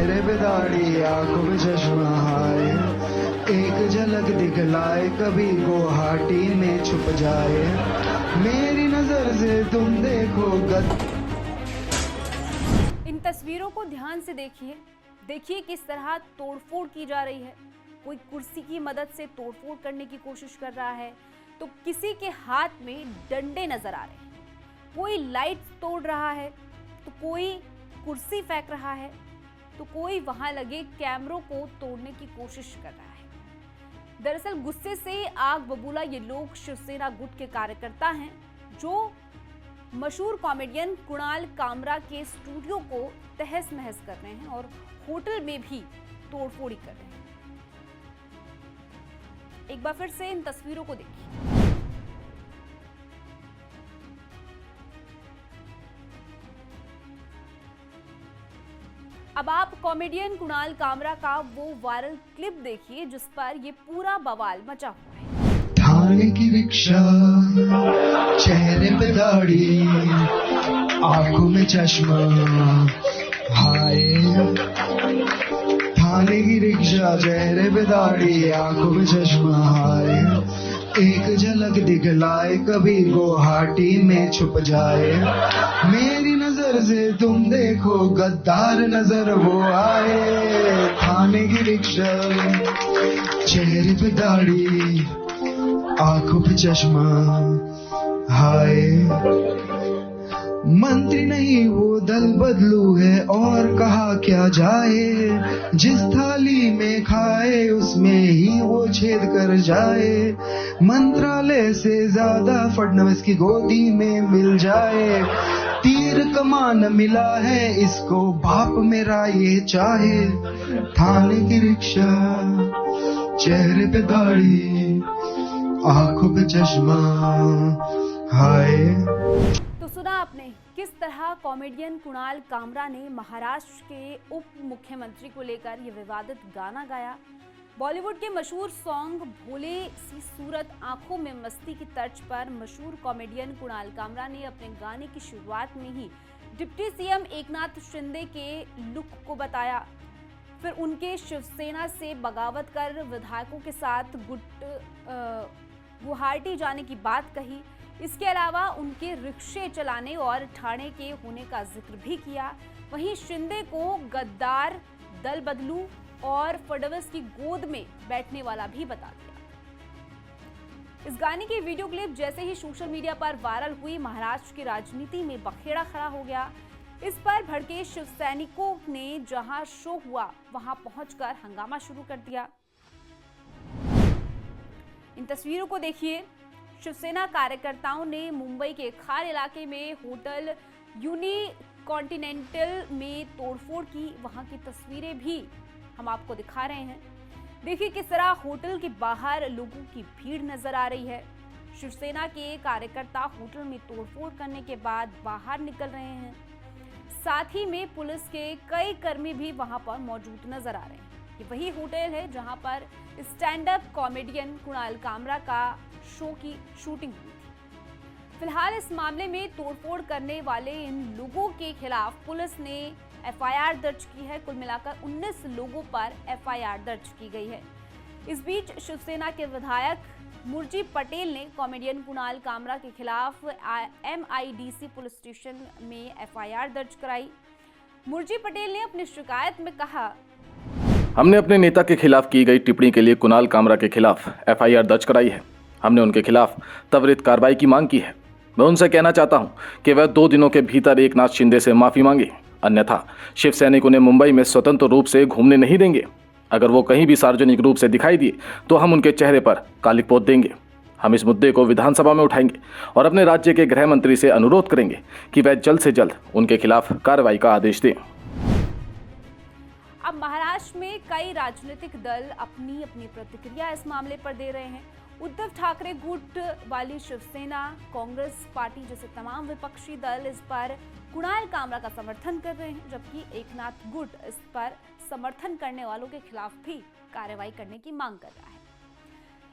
चेहरे पे दाढ़ी आंखों में चश्मा हाय, एक झलक दिखलाए कभी गुवाहाटी में छुप जाए, मेरी नजर से तुम देखो इन तस्वीरों को ध्यान से देखिए किस तरह तोड़फोड़ की जा रही है। कोई कुर्सी की मदद से तोड़फोड़ करने की कोशिश कर रहा है तो किसी के हाथ में डंडे नजर आ रहे हैं, कोई लाइट तोड़ रहा है तो कोई कुर्सी फेंक रहा है तो कोई वहां लगे कैमरों को तोड़ने की कोशिश कर रहा है। दरअसल गुस्से से आग बबूला ये लोग शिवसेना गुट के कार्यकर्ता हैं जो मशहूर कॉमेडियन कुणाल कामरा के स्टूडियो को तहस नहस कर रहे हैं और होटल में भी तोड़फोड़ी कर रहे हैं। एक बार फिर से इन तस्वीरों को देखिए। अब आप कॉमेडियन कुणाल कामरा का वो वायरल क्लिप देखिए जिस पर ये पूरा बवाल मचा हुआ है। थाने की रिक्शा, चेहरे पे दाढ़ी आंखों में चश्मा हाय, थाने की रिक्शा, चेहरे पे दाढ़ी आंखों में चश्मा हाय, एक झलक दिखलाए कभी गुवाहाटी में छुप जाए, मेरी नजर से तुम देखो गद्दार नजर वो आए, थाने की रिक्शा, चेहरे पे दाढ़ी आंखों पे चश्मा हाय, मंत्री नहीं वो दल बदलू है और कहा क्या जाए, जिस थाली में खाए उसमें ही वो छेद कर जाए, मंत्रालय से ज्यादा फडणवीस की गोदी में मिल जाए, तीर कमान मिला है इसको बाप मेरा ये चाहे, थाने की रिक्शा, चेहरे पे दाढ़ी आंखों पे चश्मा हाय। तो सुना आपने किस तरह कॉमेडियन कुणाल कामरा ने महाराष्ट्र के उप मुख्यमंत्री को लेकर ये विवादित गाना गाया। बॉलीवुड के मशहूर सॉन्ग भोले सी सूरत आंखों में मस्ती की तर्ज पर मशहूर कॉमेडियन कुणाल कामरा ने अपने गाने की शुरुआत में ही डिप्टी सीएम एकनाथ शिंदे के लुक को बताया, फिर उनके शिवसेना से बगावत कर विधायकों के साथ गुवाहाटी जाने की बात कही। इसके अलावा उनके रिक्शे चलाने और ठाणे के होने का जिक्र भी किया। वहीं शिंदे को गद्दार, दल बदलू और फडणवीस की गोद में बैठने वाला भी बता दिया। इस गाने की वीडियो क्लिप जैसे ही सोशल मीडिया पर वायरल हुई, महाराष्ट्र की राजनीति में बखेड़ा खड़ा हो गया। इस पर भड़के शिव सैनिकों ने जहां शो हुआ वहां पहुंचकर हंगामा शुरू कर दिया। इन तस्वीरों को देखिए। शिवसेना कार्यकर्ताओं ने मुंबई के खार इलाके में होटल यूनिकॉन्टिनेंटल में तोड़फोड़ की। वहां की तस्वीरें भी हम आपको दिखा रहे हैं। देखिए किस तरह होटल के बाहर लोगों की भीड़ नजर आ रही है। शिवसेना के कार्यकर्ता होटल में तोड़फोड़ करने के बाद बाहर निकल रहे हैं। साथ ही में पुलिस के कई कर्मी भी वहां पर मौजूद नजर आ रहे हैं। ये वही होटल है जहां पर stand up comedian Kunal Kamra का शो की शूटिंग हुई थी। फिलहाल इस मामले में तोड़फोड़ करने वाले इन लोगों के खिलाफ पुलिस ने एफआईआर दर्ज की है। कुल मिलाकर 19 लोगों पर एफआईआर दर्ज की गई है। इस बीच शिवसेना के विधायक मुरजी पटेल ने कॉमेडियन कुणाल कामरा के खिलाफ एमआईडीसी पुलिस स्टेशन में एफआईआर दर्ज कराई। मुरजी पटेल ने अपनी शिकायत में कहा, हमने अपने नेता के खिलाफ की गई टिप्पणी के लिए कुणाल कामरा के खिलाफ एफआईआर दर्ज कराई है। हमने उनके खिलाफ त्वरित कार्रवाई की मांग की है। मैं उनसे कहना चाहता हूं कि वह 2 दिनों के भीतर एकनाथ शिंदे से माफी मांगे, अन्यथा शिव सैनिक उन्हें मुंबई में स्वतंत्र रूप से घूमने नहीं देंगे। अगर वो कहीं भी सार्वजनिक रूप से दिखाई दिए तो हम उनके चेहरे पर कालिक पोत देंगे। हम इस मुद्दे को विधानसभा में उठाएंगे और अपने राज्य के गृह मंत्री से अनुरोध करेंगे कि वह जल्द से जल्द उनके खिलाफ कार्रवाई का आदेश दें। अब महाराष्ट्र में कई राजनीतिक दल अपनी अपनी प्रतिक्रिया इस मामले पर दे रहे हैं। उद्धव ठाकरे गुट वाली शिवसेना, कांग्रेस पार्टी जैसे तमाम विपक्षी दल इस पर कुणाल कामरा का समर्थन कर रहे हैं, जबकि एकनाथ गुट इस पर समर्थन करने वालों के खिलाफ भी कार्रवाई करने की मांग कर रहा है।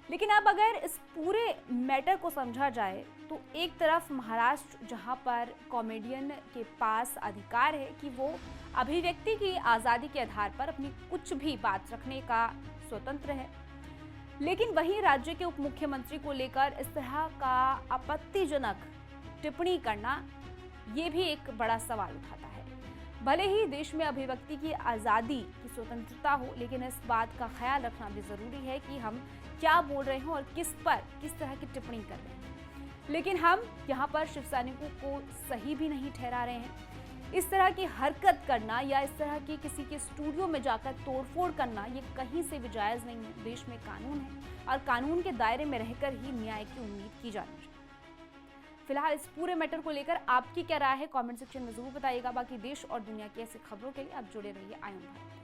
लेकिन अब अगर इस पूरे मैटर को समझा जाए तो एक तरफ महाराष्ट्र, जहां पर कॉमेडियन के पास अधिकार है कि वो अभिव्यक्ति की आज़ादी के आधार पर अपनी कुछ भी बात रखने का स्वतंत्र है, लेकिन वहीं राज्य के उप मुख्यमंत्री को लेकर इस तरह का आपत्तिजनक टिप्पणी करना ये भी एक बड़ा सवाल उठाता है। भले ही देश में अभिव्यक्ति की आज़ादी की स्वतंत्रता हो, लेकिन इस बात का ख्याल रखना भी ज़रूरी है कि हम क्या बोल रहे हैं और किस तरह की टिप्पणी कर रहे हैं। लेकिन हम यहाँ पर शिव सैनिकों को सही भी नहीं ठहरा रहे हैं। इस तरह की हरकत करना या इस तरह की किसी के स्टूडियो में जाकर तोड़फोड़ करना ये कहीं से भी जायज़ नहीं है। देश में कानून है और कानून के दायरे में रहकर ही न्याय की उम्मीद की जानी चाहिए। फिलहाल इस पूरे मैटर को लेकर आपकी क्या राय है, कमेंट सेक्शन में जरूर बताइएगा। बाकी देश और दुनिया की ऐसी खबरों के लिए आप जुड़े रहिए आयन भारत।